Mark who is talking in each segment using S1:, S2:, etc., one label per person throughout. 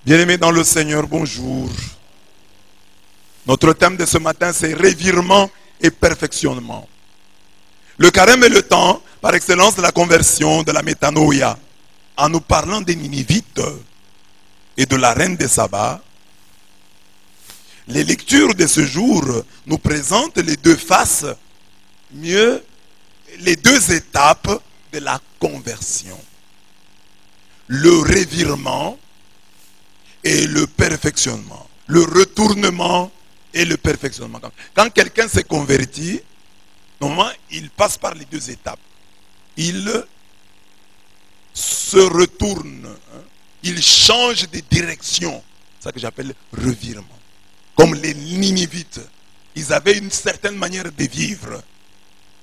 S1: Bien-aimés dans le Seigneur, bonjour. Notre thème de ce matin, c'est revirement et perfectionnement. Le carême est le temps, par excellence, de la conversion, de la métanoïa. En nous parlant des Ninivites et de la reine des sabbats, les lectures de ce jour nous présentent les deux faces, mieux, les deux étapes de la conversion. Le revirement et le perfectionnement. Le retournement et le perfectionnement. Quand quelqu'un s'est converti, normalement, il passe par les deux étapes. Il se retourne, il change de direction. C'est ça que j'appelle revirement. Comme les Ninivites, ils avaient une certaine manière de vivre.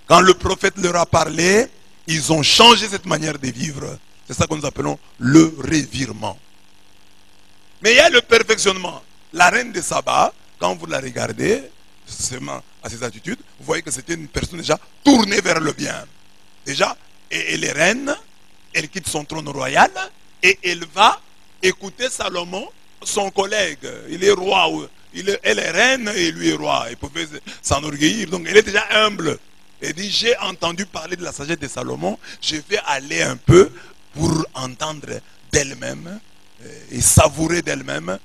S1: Quand le prophète leur a parlé, ils ont changé cette manière de vivre. C'est ça que nous appelons le revirement. Mais il y a le perfectionnement. La reine de Saba, quand vous la regardez, seulement à ses attitudes, vous voyez que c'était une personne déjà tournée vers le bien. Déjà, et elle est reine, elle quitte son trône royal et elle va écouter Salomon, son collègue. Il est roi, elle est reine et lui est roi. Il pouvait s'enorgueillir, donc elle est déjà humble. Elle dit, j'ai entendu parler de la sagesse de Salomon, je vais aller un peu pour entendre d'elle-même et savourer d'elle-même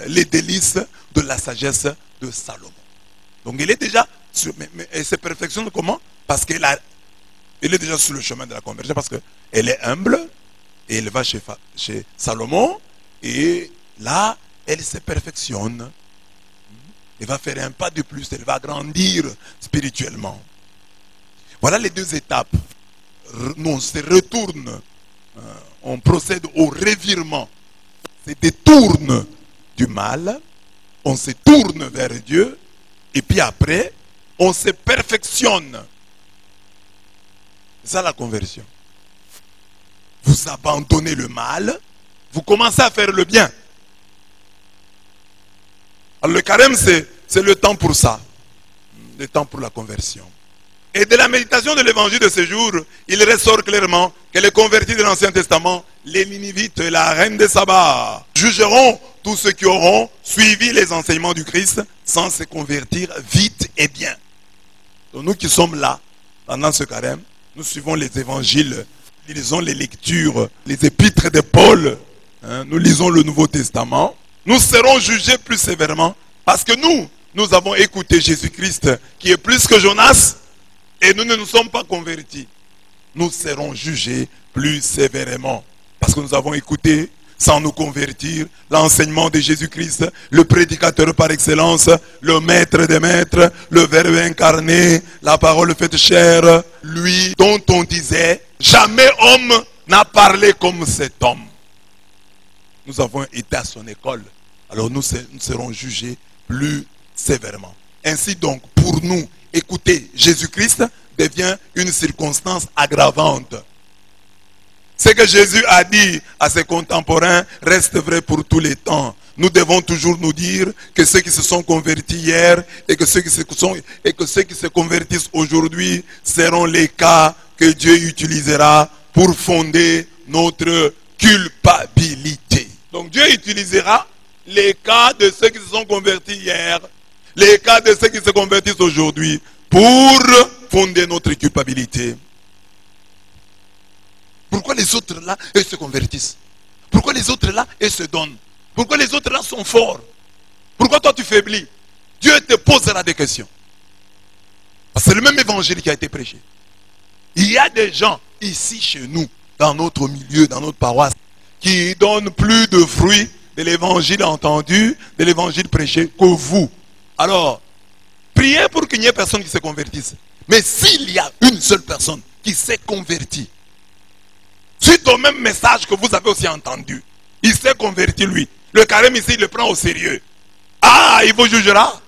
S1: les délices de la sagesse de Salomon. Donc elle est déjà sur, mais elle se perfectionne comment? Parce qu'elle est déjà sur le chemin de la conversion, parce qu'elle est humble et elle va chez Salomon et là elle se perfectionne. Elle va faire un pas de plus, elle va grandir spirituellement. Voilà les deux étapes. Nous on se retourne, on procède au revirement. On se détourne du mal, on se tourne vers Dieu, et puis après, on se perfectionne. C'est ça la conversion. Vous abandonnez le mal, vous commencez à faire le bien. Alors le carême, c'est le temps pour ça, le temps pour la conversion. Et de la méditation de l'évangile de ce jour, il ressort clairement que les convertis de l'Ancien Testament, les Ninivites et la reine des sabbats, jugeront tous ceux qui auront suivi les enseignements du Christ sans se convertir vite et bien. Donc nous qui sommes là, pendant ce carême, nous suivons les évangiles, nous lisons les lectures, les épîtres de Paul, nous lisons le Nouveau Testament. Nous serons jugés plus sévèrement parce que nous avons écouté Jésus-Christ qui est plus que Jonas et nous ne nous sommes pas convertis. Nous serons jugés plus sévèrement parce que nous avons écouté sans nous convertir l'enseignement de Jésus-Christ, le prédicateur par excellence, le maître des maîtres, le Verbe incarné, la parole faite chair, lui dont on disait jamais homme n'a parlé comme cet homme. Nous avons été à son école, alors nous serons jugés plus sévèrement. Ainsi donc, pour nous, écouter Jésus-Christ devient une circonstance aggravante. Ce que Jésus a dit à ses contemporains reste vrai pour tous les temps. Nous devons toujours nous dire que ceux qui se sont convertis hier et que ceux qui se convertissent aujourd'hui seront les cas que Dieu utilisera pour fonder notre culpabilité. Donc Dieu utilisera les cas de ceux qui se sont convertis hier, les cas de ceux qui se convertissent aujourd'hui pour fonder notre culpabilité. Pourquoi les autres là, eux se convertissent? Pourquoi les autres là, eux se donnent? Pourquoi les autres là sont forts? Pourquoi toi tu faiblis? Dieu te posera des questions. C'est le même évangile qui a été prêché. Il y a des gens ici chez nous, dans notre milieu, dans notre paroisse, qui donnent plus de fruits de l'évangile entendu, de l'évangile prêché que vous. Alors, priez pour qu'il n'y ait personne qui se convertisse. Mais s'il y a une seule personne qui s'est convertie, suite au même message que vous avez aussi entendu, il s'est converti lui. Le carême ici, il le prend au sérieux. Ah, il vous jugera.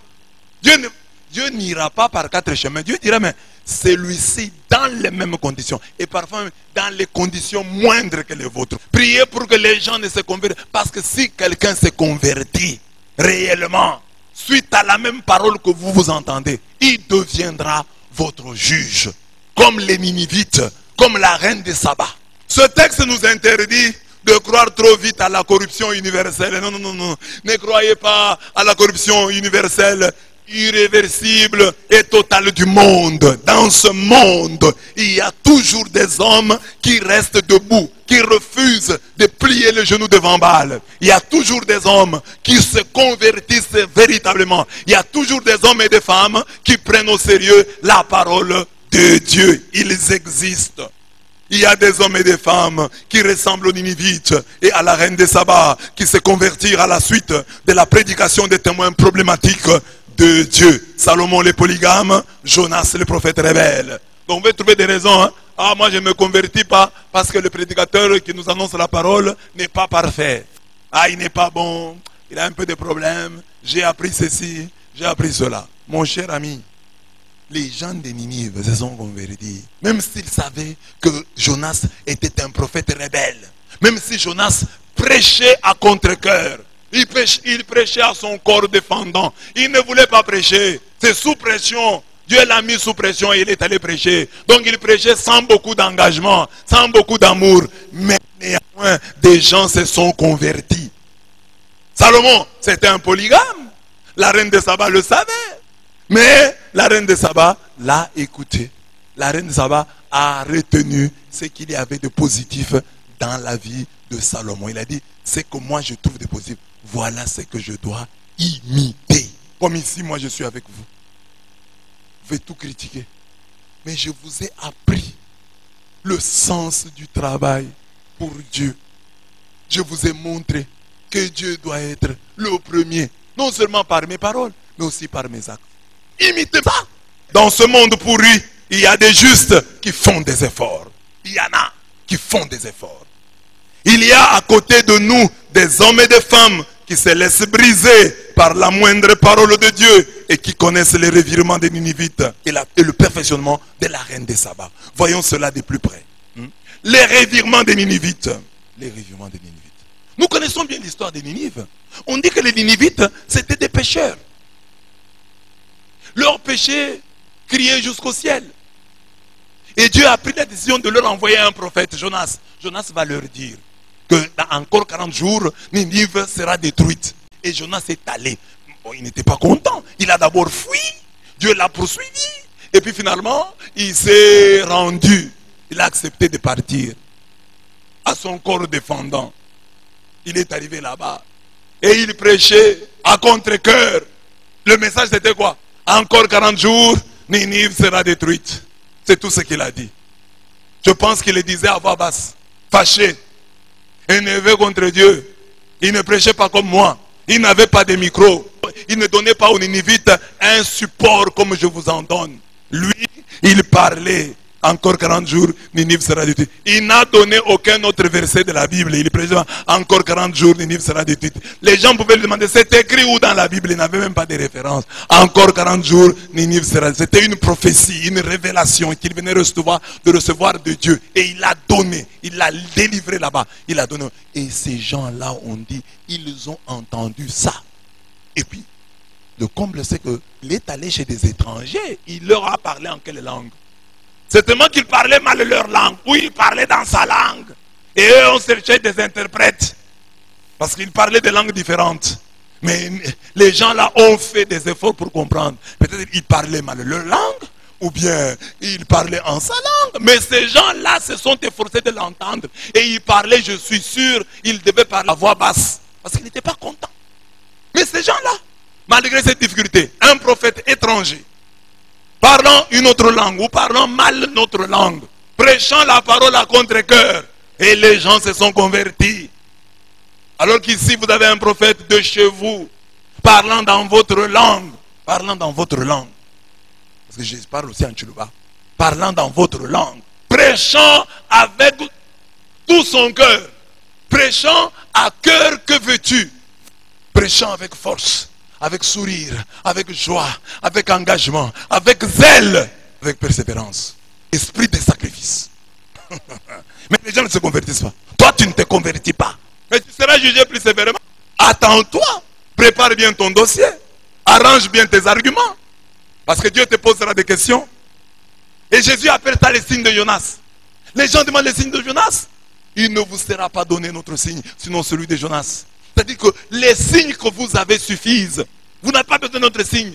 S1: Dieu n'ira pas par quatre chemins. Dieu dira, mais celui-ci dans les mêmes conditions. Et parfois dans les conditions moindres que les vôtres. Priez pour que les gens ne se convertissent. Parce que si quelqu'un se convertit réellement, suite à la même parole que vous vous entendez, il deviendra votre juge. Comme les Ninivites, comme la reine des sabbats. Ce texte nous interdit de croire trop vite à la corruption universelle. Non, non, non, non. Ne croyez pas à la corruption universelle, irréversible et totale du monde. Dans ce monde, il y a toujours des hommes qui restent debout, qui refusent de plier le genou devant Baal. Il y a toujours des hommes qui se convertissent véritablement. Il y a toujours des hommes et des femmes qui prennent au sérieux la parole de Dieu. Ils existent. Il y a des hommes et des femmes qui ressemblent aux Ninivites et à la reine des sabbats, qui se convertirent à la suite de la prédication des témoins problématiques de Dieu. Salomon le polygame, Jonas le prophète rebelle. Donc on veut trouver des raisons. Hein? Ah, moi je ne me convertis pas parce que le prédicateur qui nous annonce la parole n'est pas parfait. Ah, il n'est pas bon, il a un peu de problèmes, j'ai appris ceci, j'ai appris cela. Mon cher ami, les gens de Ninive se sont convertis. Même s'ils savaient que Jonas était un prophète rebelle. Même si Jonas prêchait à contre-cœur. Il prêchait à son corps défendant. Il ne voulait pas prêcher. C'est sous pression. Dieu l'a mis sous pression et il est allé prêcher. Donc il prêchait sans beaucoup d'engagement, sans beaucoup d'amour. Mais néanmoins, des gens se sont convertis. Salomon, c'était un polygame. La reine de Saba le savait. Mais la reine de Saba l'a écouté. La reine de Saba a retenu ce qu'il y avait de positif dans la vie de Salomon. Il a dit, c'est que moi je trouve de positif. Voilà ce que je dois imiter. Comme ici, moi je suis avec vous. Vous pouvez tout critiquer. Mais je vous ai appris le sens du travail pour Dieu. Je vous ai montré que Dieu doit être le premier. Non seulement par mes paroles, mais aussi par mes actes. Imitez ça. Dans ce monde pourri, il y a des justes qui font des efforts. Il y en a qui font des efforts. Il y a à côté de nous des hommes et des femmes qui se laissent briser par la moindre parole de Dieu et qui connaissent les revirements des Ninivites et le perfectionnement de la reine des sabbats. Voyons cela de plus près. Les revirements des Ninivites. Les revirements des Ninivites. Nous connaissons bien l'histoire des Ninives. On dit que les Ninivites, c'était des pécheurs. Leur péché criait jusqu'au ciel. Et Dieu a pris la décision de leur envoyer un prophète, Jonas. Jonas va leur dire que dans encore 40 jours, Ninive sera détruite. Et Jonas est allé. Bon, il n'était pas content. Il a d'abord fui. Dieu l'a poursuivi. Et puis finalement, il s'est rendu. Il a accepté de partir. À son corps défendant. Il est arrivé là-bas. Et il prêchait à contre-cœur. Le message c'était quoi? Encore 40 jours, Ninive sera détruite. C'est tout ce qu'il a dit. Je pense qu'il le disait à voix basse, fâché, énervé contre Dieu. Il ne prêchait pas comme moi. Il n'avait pas de micro. Il ne donnait pas aux Ninivites un support comme je vous en donne. Lui, il parlait. Encore 40 jours, Ninive sera détruite. Il n'a donné aucun autre verset de la Bible. Il précisait encore 40 jours, Ninive sera détruite. Les gens pouvaient lui demander, c'est écrit où dans la Bible? Il n'avait même pas de référence. Encore 40 jours, Ninive sera détruite. C'était une prophétie, une révélation qu'il venait de recevoir de Dieu. Et il l'a donné. Il l'a délivré là-bas. Il l'a donné. Et ces gens-là ont dit, ils ont entendu ça. Et puis, le comble, c'est qu'il est allé chez des étrangers. Il leur a parlé en quelle langue? C'est tellement qu'ils parlaient mal leur langue, ou ils parlaient dans sa langue. Et eux, on cherchait des interprètes. Parce qu'ils parlaient des langues différentes. Mais les gens là ont fait des efforts pour comprendre. Peut-être qu'ils parlaient mal leur langue, ou bien ils parlaient en sa langue. Mais ces gens-là se sont efforcés de l'entendre. Et ils parlaient, je suis sûr, ils devaient parler à voix basse. Parce qu'ils n'étaient pas contents. Mais ces gens-là, malgré cette difficulté, un prophète étranger, parlant une autre langue ou parlant mal notre langue, prêchant la parole à contre-cœur, et les gens se sont convertis. Alors qu'ici vous avez un prophète de chez vous, parlant dans votre langue, parce que je parle aussi en Tchoulouba, parlant dans votre langue, prêchant avec tout son cœur, prêchant à cœur que veux-tu, prêchant avec force, avec sourire, avec joie, avec engagement, avec zèle, avec persévérance. Esprit de sacrifice. Mais les gens ne se convertissent pas. Toi, tu ne te convertis pas. Mais tu seras jugé plus sévèrement. Attends-toi. Prépare bien ton dossier. Arrange bien tes arguments. Parce que Dieu te posera des questions. Et Jésus appelle ça les signes de Jonas. Les gens demandent les signes de Jonas. il ne vous sera pas donné notre signe, sinon celui de Jonas. C'est-à-dire que les signes que vous avez suffisent. Vous n'avez pas besoin de notre signe.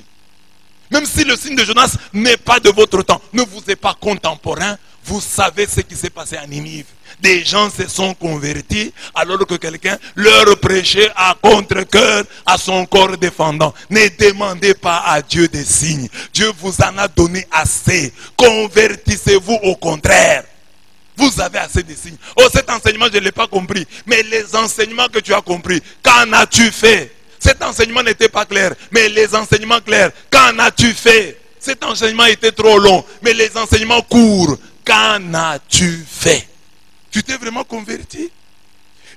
S1: Même si le signe de Jonas n'est pas de votre temps, ne vous est pas contemporain, vous savez ce qui s'est passé à Ninive. Des gens se sont convertis alors que quelqu'un leur prêchait à contre-cœur, à son corps défendant. Ne demandez pas à Dieu des signes. Dieu vous en a donné assez. Convertissez-vous au contraire. Vous avez assez de signes. Oh, cet enseignement, je ne l'ai pas compris. Mais les enseignements que tu as compris, qu'en as-tu fait? Cet enseignement n'était pas clair. Mais les enseignements clairs, qu'en as-tu fait? Cet enseignement était trop long. Mais les enseignements courts, qu'en as-tu fait? Tu t'es vraiment converti?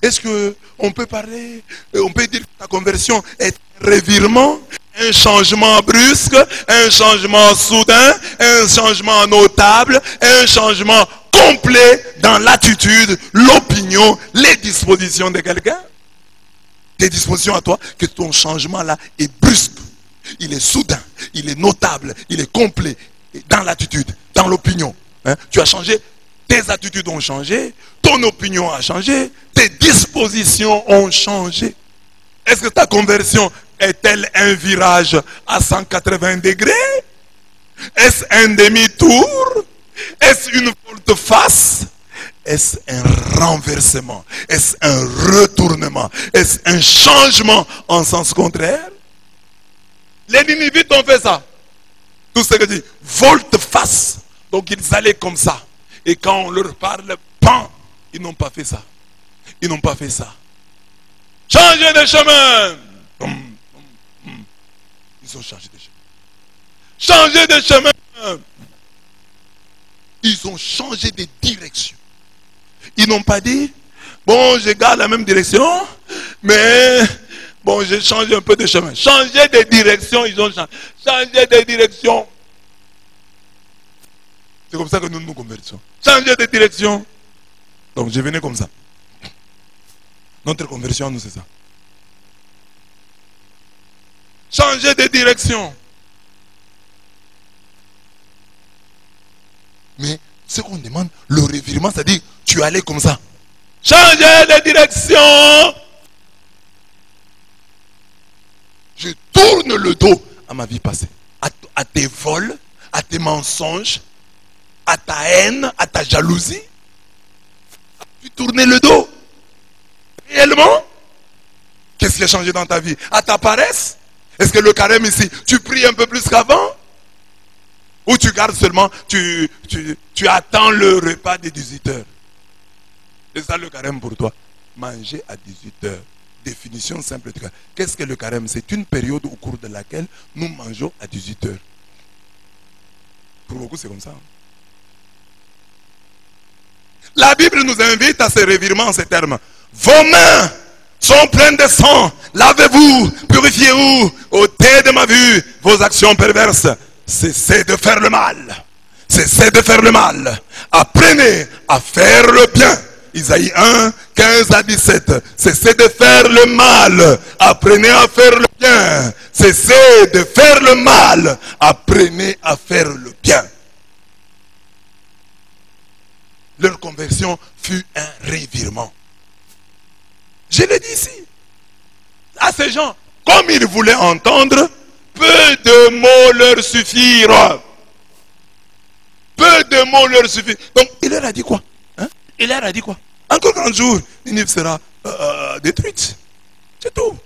S1: Est-ce qu'on peut parler, on peut dire que ta conversion est un revirement, un changement brusque, un changement soudain, un changement notable, un changement complet dans l'attitude, l'opinion, les dispositions de quelqu'un? Tes dispositions à toi, que ton changement là est brusque, il est soudain, il est notable, il est complet dans l'attitude, dans l'opinion. Hein? Tu as changé, tes attitudes ont changé, ton opinion a changé, tes dispositions ont changé. Est-ce que ta conversion est-elle un virage à 180 degrés? Est-ce un demi-tour? Est-ce une volte-face? Est-ce un renversement? Est-ce un retournement? Est-ce un changement en sens contraire? Les Ninivites ont fait ça. Tout ce que dit, volte-face. Donc ils allaient comme ça. Et quand on leur parle, pan, ils n'ont pas fait ça. Ils n'ont pas fait ça. Changez de chemin. Ils ont changé de chemin. Changez de chemin. Ils ont changé de direction. Ils n'ont pas dit, bon, je garde la même direction, mais bon, j'ai changé un peu de chemin. Changer de direction, ils ont changé. Changer de direction. C'est comme ça que nous nous convertissons. Changer de direction. Donc je venais comme ça. Notre conversion, nous, c'est ça. Changer de direction. Mais ce qu'on demande, le revirement, c'est-à-dire, tu allais comme ça. Changer de direction. Je tourne le dos à ma vie passée. À tes vols, à tes mensonges, à ta haine, à ta jalousie. Tu tournais le dos. Réellement? Qu'est-ce qui a changé dans ta vie? À ta paresse? Est-ce que le carême ici, tu pries un peu plus qu'avant? Ou tu gardes seulement, tu attends le repas des 18h? C'est ça le carême pour toi. Manger à 18h. Définition simple du carême. Qu'est-ce que le carême? C'est une période au cours de laquelle nous mangeons à 18h. Pour beaucoup, c'est comme ça. La Bible nous invite à ce revirement en ces termes. Vos mains sont pleines de sang. Lavez-vous, purifiez-vous. Ôtez de ma vue vos actions perverses. Cessez de faire le mal. Cessez de faire le mal. Apprenez à faire le bien. Isaïe 1, 15 à 17. Cessez de faire le mal. Apprenez à faire le bien. Cessez de faire le mal. Apprenez à faire le bien. Leur conversion fut un revirement. Je l'ai dit ici. À ces gens, comme ils voulaient entendre, peu de mots leur suffirent. Peu de mots leur suffirent. Donc, il leur a dit quoi? Hein? Il leur a dit quoi? Encore 40 jours, Ninive sera détruite. C'est tout.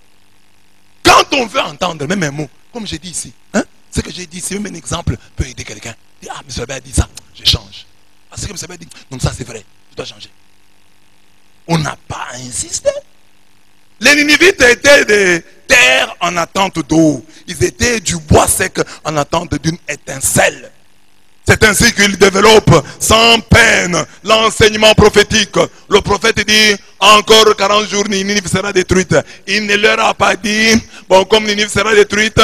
S1: Quand on veut entendre même un mot, comme j'ai dit ici, hein? Ce que j'ai dit ici, même un exemple peut aider quelqu'un. Ah, M. Abbé a dit ça, je change. Ah, ce que M. Abbé a dit, non, ça c'est vrai, je dois changer. On n'a pas insisté. Les Ninivites étaient des terres en attente d'eau. Ils étaient du bois sec en attente d'une étincelle. C'est ainsi qu'ils développent sans peine l'enseignement prophétique. Le prophète dit, encore 40 jours, Ninive sera détruite. Il ne leur a pas dit, bon, comme Ninive sera détruite,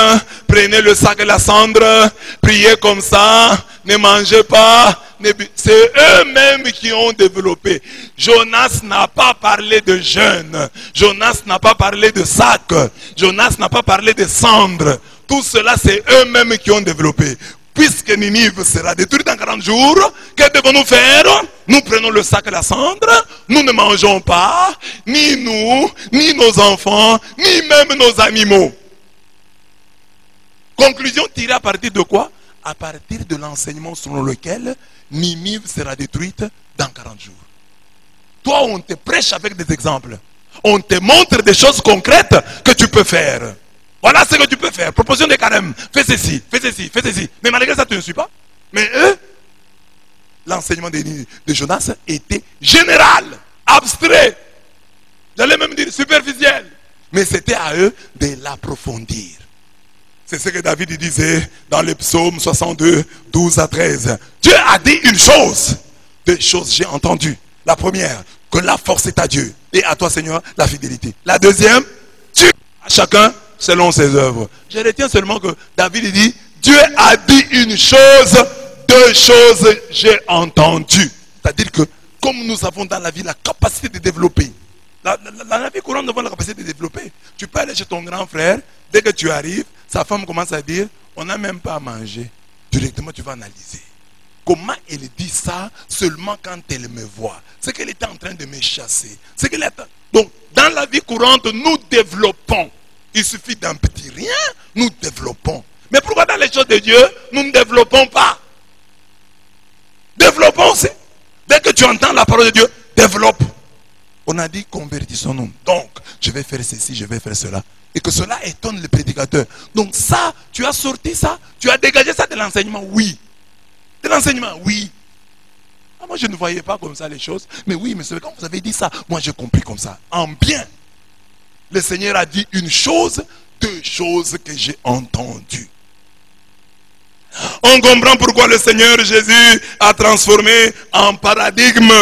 S1: prenez le sac et la cendre, priez comme ça, ne mangez pas. C'est eux-mêmes qui ont développé. Jonas n'a pas parlé de jeûne. Jonas n'a pas parlé de sac. Jonas n'a pas parlé de cendre. Tout cela, c'est eux-mêmes qui ont développé. puisque Ninive sera détruite en 40 jours, que devons-nous faire? Nous prenons le sac et la cendre, nous ne mangeons pas, ni nous, ni nos enfants, ni même nos animaux. Conclusion tirée à partir de quoi? À partir de l'enseignement selon lequel Ninive sera détruite dans 40 jours. Toi, on te prêche avec des exemples. On te montre des choses concrètes que tu peux faire. Voilà ce que tu peux faire. Proposition de carême. Fais ceci, fais ceci, fais ceci. Mais malgré ça, tu ne suis pas. Mais eux, l'enseignement de Jonas était général, abstrait. J'allais même dire superficiel. Mais c'était à eux de l'approfondir. C'est ce que David disait dans le psaume 62, 12 à 13. Dieu a dit une chose. Deux choses j'ai entendues. La première, que la force est à Dieu. Et à toi, Seigneur, la fidélité. La deuxième, Dieu à chacun selon ses œuvres. Je retiens seulement que David dit, Dieu a dit une chose, deux choses j'ai entendu. C'est-à-dire que comme nous avons dans la vie la capacité de développer, dans la vie courante, nous avons la capacité de développer. Tu peux aller chez ton grand frère, dès que tu arrives, sa femme commence à dire, on n'a même pas à manger. Directement, tu vas analyser. Comment elle dit ça seulement quand elle me voit? C'est qu'elle était en train de me chasser. C'est qu'elle est... Donc, dans la vie courante, nous développons. Il suffit d'un petit rien, nous développons. Mais pourquoi dans les choses de Dieu, nous ne développons pas? Développons, c'est... Dès que tu entends la parole de Dieu, développe. On a dit, convertissons-nous. Donc, je vais faire ceci, je vais faire cela. Et que cela étonne le prédicateur. Donc ça, tu as sorti ça, tu as dégagé ça de l'enseignement, oui. De l'enseignement, oui. Ah, moi, je ne voyais pas comme ça les choses. Mais oui, mais c'est quand vous avez dit ça, moi j'ai compris comme ça. En bien. Le Seigneur a dit une chose, deux choses que j'ai entendues. On comprend pourquoi le Seigneur Jésus a transformé en paradigme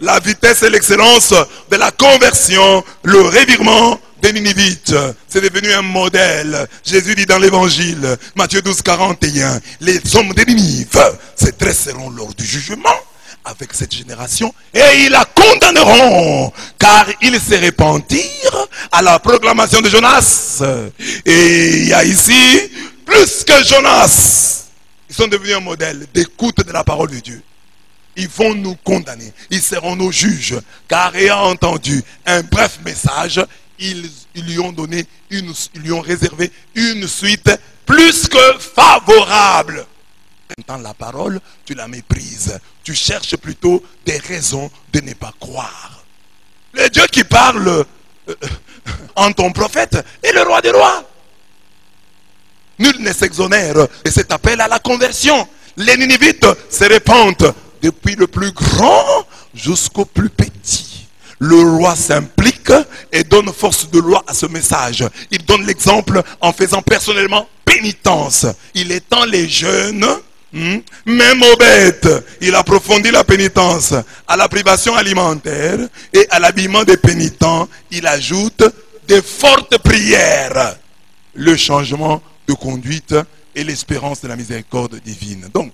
S1: la vitesse et l'excellence de la conversion, le revirement des Ninivites. C'est devenu un modèle. Jésus dit dans l'évangile, Matthieu 12, 41, les hommes de Ninive se dresseront lors du jugement avec cette génération et ils la condamneront car ils se repentirent à la proclamation de Jonas. Et il y a ici plus que Jonas. Ils sont devenus un modèle d'écoute de la parole de Dieu. Ils vont nous condamner. Ils seront nos juges. Car ayant entendu un bref message, ils lui ont donné ils lui ont réservé une suite plus que favorable. Dans la parole, tu la méprises. Tu cherches plutôt des raisons de ne pas croire. Le Dieu qui parle en ton prophète est le roi des rois. Nul ne s'exonère de cet appel à la conversion. Les Ninivites se répandent depuis le plus grand jusqu'au plus petit. Le roi s'implique et donne force de loi à ce message. Il donne l'exemple en faisant personnellement pénitence. Il étend les jeunes, même aux bêtes. Il approfondit la pénitence à la privation alimentaire et à l'habillement des pénitents. Il ajoute de fortes prières. Le changement de conduite et l'espérance de la miséricorde divine. Donc,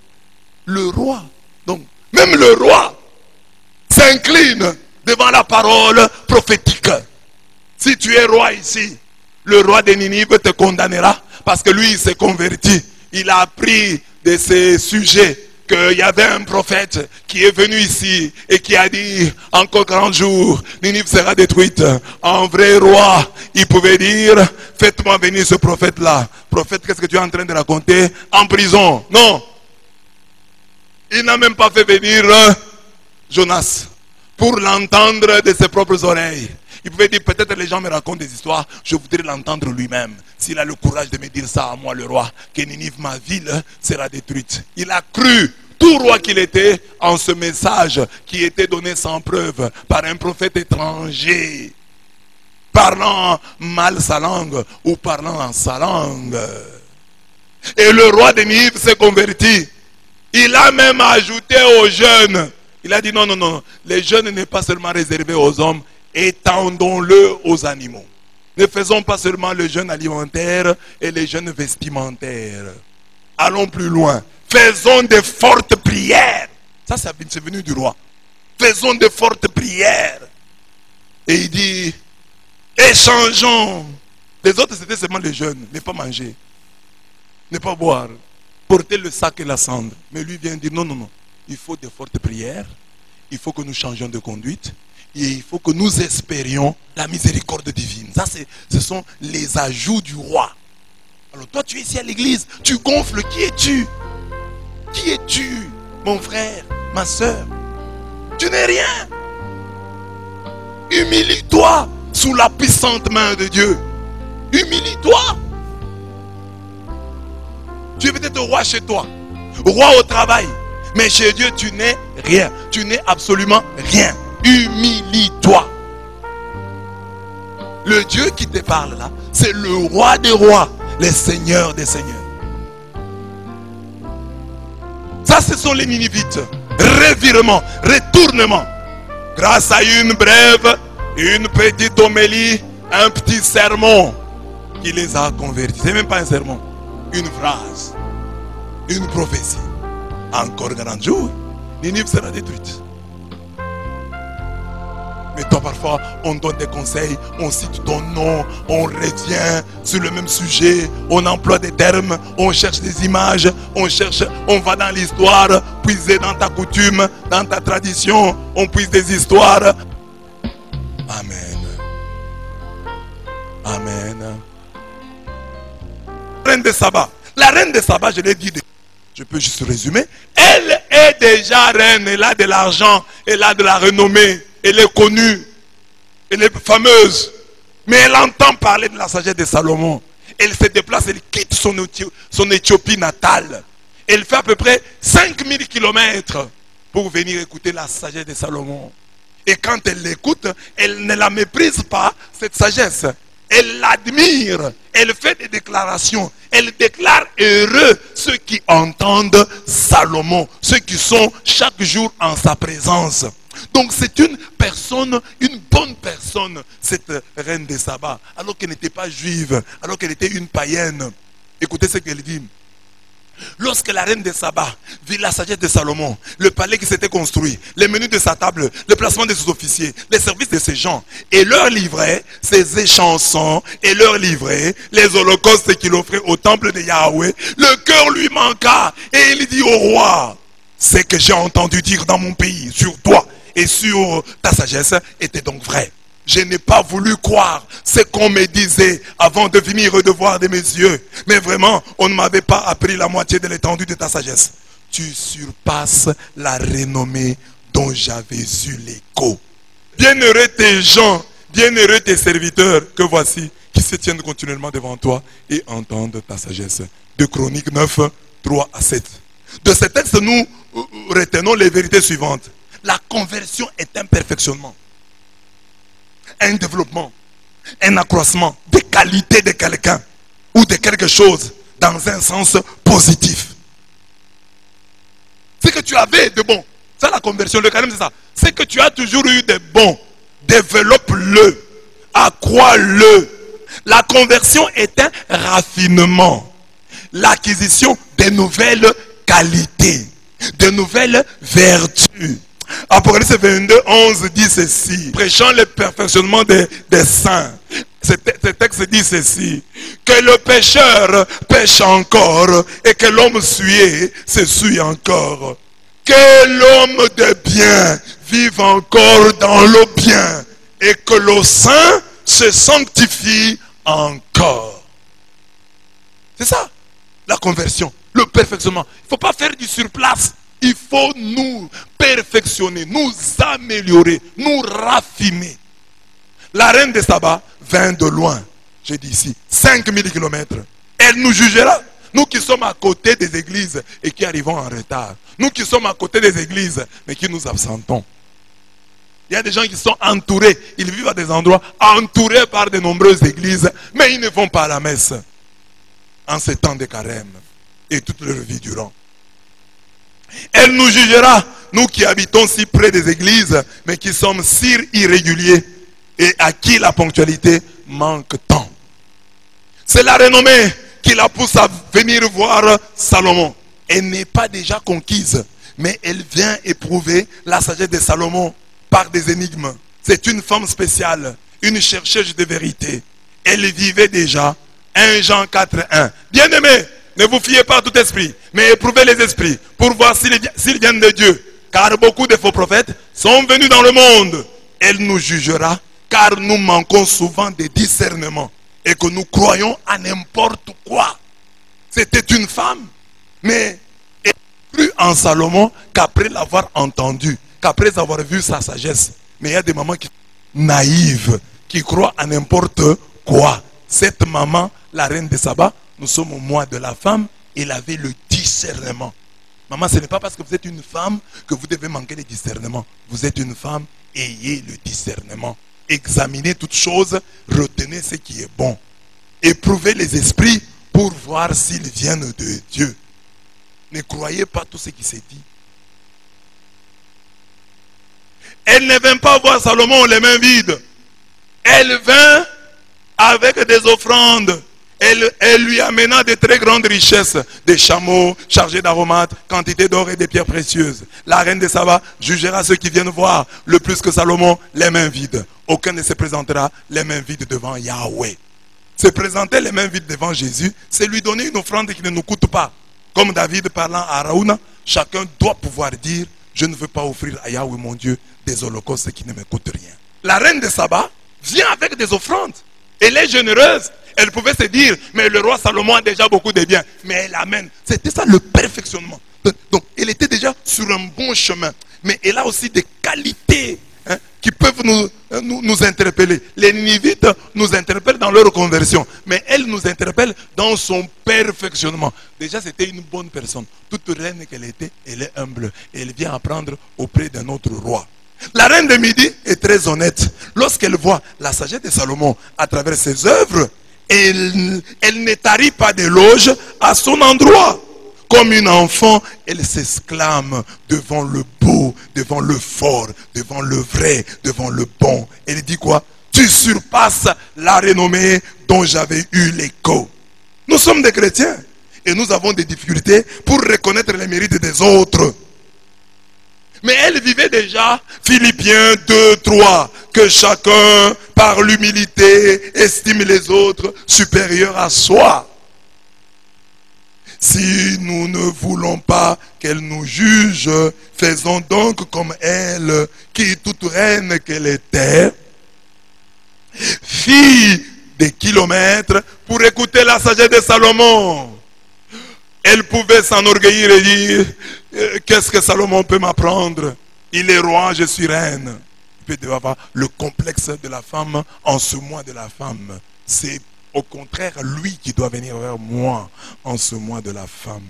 S1: le roi, même le roi s'incline devant la parole prophétique. Si tu es roi ici, le roi de Ninive te condamnera parce que lui, il s'est converti. Il a appris de ces sujets qu'il y avait un prophète qui est venu ici et qui a dit encore 40 jours, Ninive sera détruite. Un vrai roi, il pouvait dire, faites-moi venir ce prophète-là. Prophète, qu'est-ce que tu es en train de raconter? En prison. Non. Il n'a même pas fait venir Jonas pour l'entendre de ses propres oreilles. Il pouvait dire, peut-être les gens me racontent des histoires, je voudrais l'entendre lui-même. S'il a le courage de me dire ça à moi, le roi, que Ninive, ma ville, sera détruite. Il a cru, tout roi qu'il était, en ce message qui était donné sans preuve par un prophète étranger, parlant mal sa langue ou parlant en sa langue. Et le roi de Ninive s'est converti. Il a même ajouté aux jeunes. Il a dit non, non, non. Les jeunes n'est pas seulement réservé aux hommes. Étendons-le aux animaux. Ne faisons pas seulement le jeûne alimentaire et les jeûnes vestimentaires. Allons plus loin. Faisons de fortes prières. Ça, c'est venu du roi. Faisons de fortes prières. Et il dit, échangeons. Les autres, c'était seulement le jeûne. Ne pas manger. Ne pas boire. porter le sac et la cendre. Mais lui vient dire non, non, non. Il faut de fortes prières. Il faut que nous changions de conduite. Et il faut que nous espérions la miséricorde divine. Ça, ce sont les ajouts du roi. Alors toi, tu es ici à l'église. Tu gonfles. Qui es-tu? Qui es-tu, mon frère, ma soeur? Tu n'es rien. Humilie-toi sous la puissante main de Dieu. Humilie-toi. Tu es peut-être roi chez toi, roi au travail, mais chez Dieu tu n'es rien. Tu n'es absolument rien. Humilie-toi. Le Dieu qui te parle là, c'est le roi des rois, le seigneur des seigneurs. Ça, ce sont les Ninivites. Revirement, retournement. Grâce à une brève, une petite homélie, un petit sermon qui les a convertis. C'est même pas un sermon, une phrase, une prophétie. Encore grand jour, Ninive sera détruite. Mais toi, parfois, on donne des conseils, on cite ton nom, on revient sur le même sujet, on emploie des termes, on cherche des images, on va dans l'histoire, puiser dans ta coutume, dans ta tradition, on puise des histoires. Amen. Amen. Reine de Saba. La reine de Saba, je l'ai dit, je peux juste résumer. Elle est déjà reine, elle a de l'argent, elle a de la renommée. Elle est connue, elle est fameuse, mais elle entend parler de la sagesse de Salomon. Elle se déplace, elle quitte son Éthiopie natale. Elle fait à peu près 5000 kilomètres pour venir écouter la sagesse de Salomon. Et quand elle l'écoute, elle ne la méprise pas, cette sagesse. Elle l'admire, elle fait des déclarations. Elle déclare heureux ceux qui entendent Salomon, ceux qui sont chaque jour en sa présence. Donc c'est une personne, une bonne personne, cette reine de Saba, alors qu'elle n'était pas juive, alors qu'elle était une païenne. Écoutez ce qu'elle dit. Lorsque la reine de Saba vit la sagesse de Salomon, le palais qui s'était construit, les menus de sa table, le placement de ses officiers, les services de ses gens, et leur livrait ses échansons, et leur livrait les holocaustes qu'il offrait au temple de Yahweh, le cœur lui manqua, et il dit au roi, ce que j'ai entendu dire dans mon pays sur toi et sur ta sagesse était donc vrai. Je n'ai pas voulu croire ce qu'on me disait avant de venir redevoir de mes yeux. Mais vraiment, on ne m'avait pas appris la moitié de l'étendue de ta sagesse. Tu surpasses la renommée dont j'avais eu l'écho. Bienheureux tes gens, bienheureux tes serviteurs que voici, qui se tiennent continuellement devant toi et entendent ta sagesse. De Chroniques 9, 3 à 7. De ce texte, nous retenons les vérités suivantes. La conversion est un perfectionnement, un développement, un accroissement des qualités de quelqu'un ou de quelque chose dans un sens positif. Ce que tu avais de bon, c'est la conversion, le carême c'est ça. Ce que tu as toujours eu de bon, développe-le, accrois-le. La conversion est un raffinement, l'acquisition de nouvelles qualités, de nouvelles vertus. Apocalypse 22, 11 dit ceci, prêchant le perfectionnement des saints. Ce texte dit ceci, que le pécheur pêche encore et que l'homme souillé se souille encore. Que l'homme de bien vive encore dans le bien et que le saint se sanctifie encore. C'est ça, la conversion, le perfectionnement. Il ne faut pas faire du surplace. Il faut nous perfectionner, nous améliorer, nous raffiner. La reine de Saba vint de loin, j'ai dit ici, 5000 kilomètres. Elle nous jugera. Nous qui sommes à côté des églises et qui arrivons en retard. Nous qui sommes à côté des églises mais qui nous absentons. Il y a des gens qui sont entourés, ils vivent à des endroits entourés par de nombreuses églises, mais ils ne vont pas à la messe en ces temps de carême et toute leur vie durant. Elle nous jugera, nous qui habitons si près des églises, mais qui sommes si irréguliers et à qui la ponctualité manque tant. C'est la renommée qui la pousse à venir voir Salomon. Elle n'est pas déjà conquise, mais elle vient éprouver la sagesse de Salomon par des énigmes. C'est une femme spéciale, une chercheuse de vérité. Elle vivait déjà 1 Jean 4, 1. Bien-aimé, ne vous fiez pas à tout esprit, mais éprouvez les esprits pour voir s'ils viennent de Dieu. Car beaucoup de faux prophètes sont venus dans le monde. Elle nous jugera, car nous manquons souvent de discernement et que nous croyons à n'importe quoi. C'était une femme, mais elle a cru en Salomon qu'après l'avoir entendu, qu'après avoir vu sa sagesse. Mais il y a des mamans qui sont naïves, qui croient à n'importe quoi. Cette maman, la reine de Saba, nous sommes au mois de la femme, elle avait le discernement. Maman, ce n'est pas parce que vous êtes une femme que vous devez manquer le discernement. Vous êtes une femme, ayez le discernement. Examinez toutes choses, retenez ce qui est bon. Éprouvez les esprits pour voir s'ils viennent de Dieu. Ne croyez pas tout ce qui s'est dit. Elle ne vint pas voir Salomon les mains vides. Elle vint avec des offrandes. Elle lui amena de très grandes richesses, des chameaux chargés d'aromates, quantité d'or et de pierres précieuses. La reine de Saba jugera ceux qui viennent voir le plus que Salomon les mains vides. Aucun ne se présentera les mains vides devant Yahweh. Se présenter les mains vides devant Jésus, c'est lui donner une offrande qui ne nous coûte pas. Comme David parlant à Araouna, chacun doit pouvoir dire, je ne veux pas offrir à Yahweh mon Dieu des holocaustes qui ne me coûtent rien. La reine de Saba vient avec des offrandes. Elle est généreuse. Elle pouvait se dire, mais le roi Salomon a déjà beaucoup de biens. Mais elle amène. C'était ça le perfectionnement. Donc, elle était déjà sur un bon chemin. Mais elle a aussi des qualités qui peuvent nous interpeller. Les Ninivites nous interpellent dans leur conversion. Mais elle nous interpelle dans son perfectionnement. Déjà, c'était une bonne personne. Toute reine qu'elle était, elle est humble. Et elle vient apprendre auprès d'un autre roi. La reine de Midi est très honnête. Lorsqu'elle voit la sagesse de Salomon à travers ses œuvres, elle ne tarit pas d'éloges à son endroit. Comme une enfant, elle s'exclame devant le beau, devant le fort, devant le vrai, devant le bon. Elle dit quoi? Tu surpasses la renommée dont j'avais eu l'écho. Nous sommes des chrétiens et nous avons des difficultés pour reconnaître les mérites des autres. Mais elle vivait déjà, Philippiens 2, 3, que chacun, par l'humilité, estime les autres supérieurs à soi. Si nous ne voulons pas qu'elle nous juge, faisons donc comme elle, qui toute reine qu'elle était, fit des kilomètres pour écouter la sagesse de Salomon. Elle pouvait s'enorgueillir et dire, qu'est-ce que Salomon peut m'apprendre? Il est roi, je suis reine. Il peut avoir le complexe de la femme en ce mois de la femme. C'est au contraire lui qui doit venir vers moi en ce mois de la femme.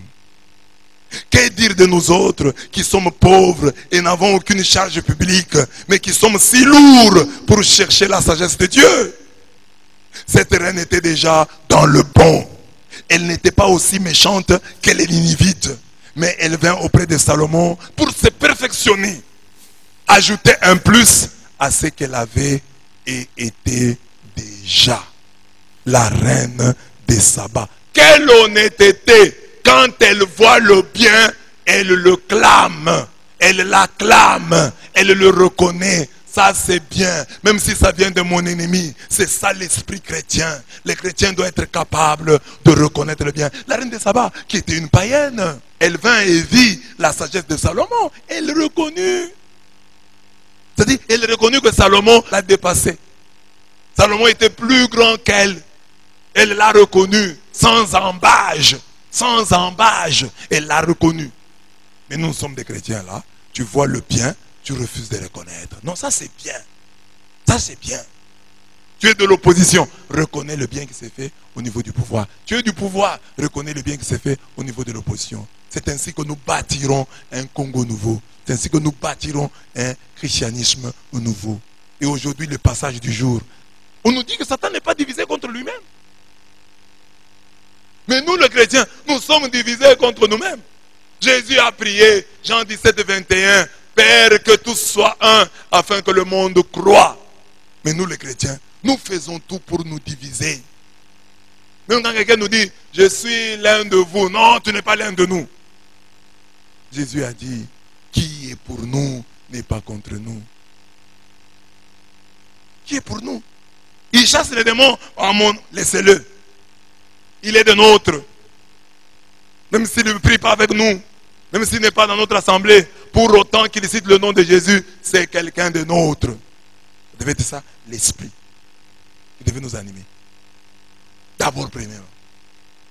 S1: Que dire de nous autres qui sommes pauvres et n'avons aucune charge publique, mais qui sommes si lourds pour chercher la sagesse de Dieu? Cette reine était déjà dans le bon. Elle n'était pas aussi méchante que les Ninivites, mais elle vint auprès de Salomon pour se perfectionner, ajouter un plus à ce qu'elle avait et était déjà. La reine de Saba. Quelle honnêteté! Quand elle voit le bien, elle le clame, elle l'acclame, elle le reconnaît. Ça c'est bien, même si ça vient de mon ennemi. C'est ça l'esprit chrétien. Les chrétiens doivent être capables de reconnaître le bien. La reine de Saba, qui était une païenne, elle vint et vit la sagesse de Salomon. Elle reconnut. C'est-à-dire, elle reconnut que Salomon l'a dépassé. Salomon était plus grand qu'elle. Elle l'a reconnu sans embâche. Sans embâche. Elle l'a reconnu. Mais nous sommes des chrétiens là. Tu vois le bien, tu refuses de reconnaître. Non, ça c'est bien. Ça c'est bien. Tu es de l'opposition. Reconnais le bien qui s'est fait au niveau du pouvoir. Tu es du pouvoir. Reconnais le bien qui s'est fait au niveau de l'opposition. C'est ainsi que nous bâtirons un Congo nouveau. C'est ainsi que nous bâtirons un christianisme nouveau. Et aujourd'hui, le passage du jour. On nous dit que Satan n'est pas divisé contre lui-même. Mais nous, les chrétiens, nous sommes divisés contre nous-mêmes. Jésus a prié, Jean 17, 21, Père, que tous soient un, afin que le monde croie. Mais nous, les chrétiens, nous faisons tout pour nous diviser. Même quand quelqu'un nous dit, je suis l'un de vous. Non, tu n'es pas l'un de nous. Jésus a dit, qui est pour nous n'est pas contre nous. Qui est pour nous? Il chasse les démons. Oh mon, laissez-le. Il est de nôtre. même s'il ne prie pas avec nous, même s'il n'est pas dans notre assemblée, pour autant qu'il cite le nom de Jésus, c'est quelqu'un de nôtre. Vous devez être ça, l'esprit qui devait nous animer. D'abord, premièrement,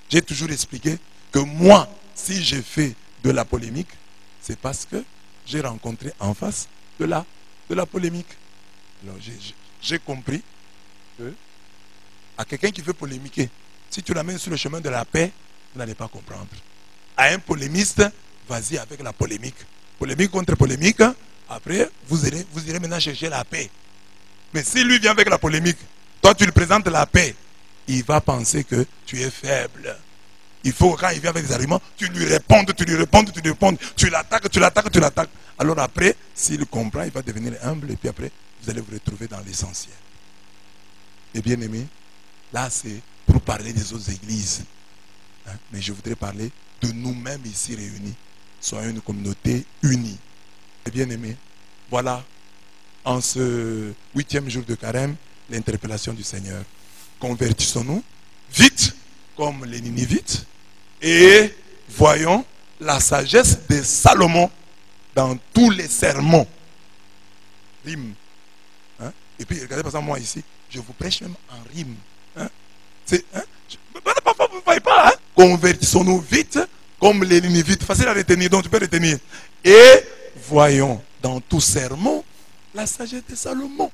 S1: j'ai toujours expliqué que moi, si j'ai fait de la polémique, c'est parce que j'ai rencontré en face de la polémique. Alors j'ai compris que à quelqu'un qui veut polémiquer, si tu l'amènes sur le chemin de la paix, vous n'allez pas comprendre. À un polémiste, vas-y avec la polémique. Polémique contre polémique, après, vous irez maintenant chercher la paix. Mais si lui vient avec la polémique, toi tu lui présentes la paix, il va penser que tu es faible. Il faut, quand il vient avec des arguments, tu lui répondes, tu l'attaques. Alors après, s'il comprend, il va devenir humble et puis après, vous allez vous retrouver dans l'essentiel. Et bien aimé, là c'est pour parler des autres églises. Hein? Mais je voudrais parler de nous-mêmes ici réunis. Soyons une communauté unie. Et bien aimé, voilà, en ce 8e jour de carême, l'interpellation du Seigneur. Convertissons-nous vite, comme les Ninivites, et voyons la sagesse de Salomon dans tous les sermons. Rime. Hein? Et puis, regardez par exemple, moi ici, je vous prêche même en rime. Hein? Hein? Parfois, vous ne voyez pas. Hein? Convertissons-nous vite, comme les Ninivites. Facile à retenir, donc tu peux retenir. Et voyons dans tout sermon la sagesse de Salomon.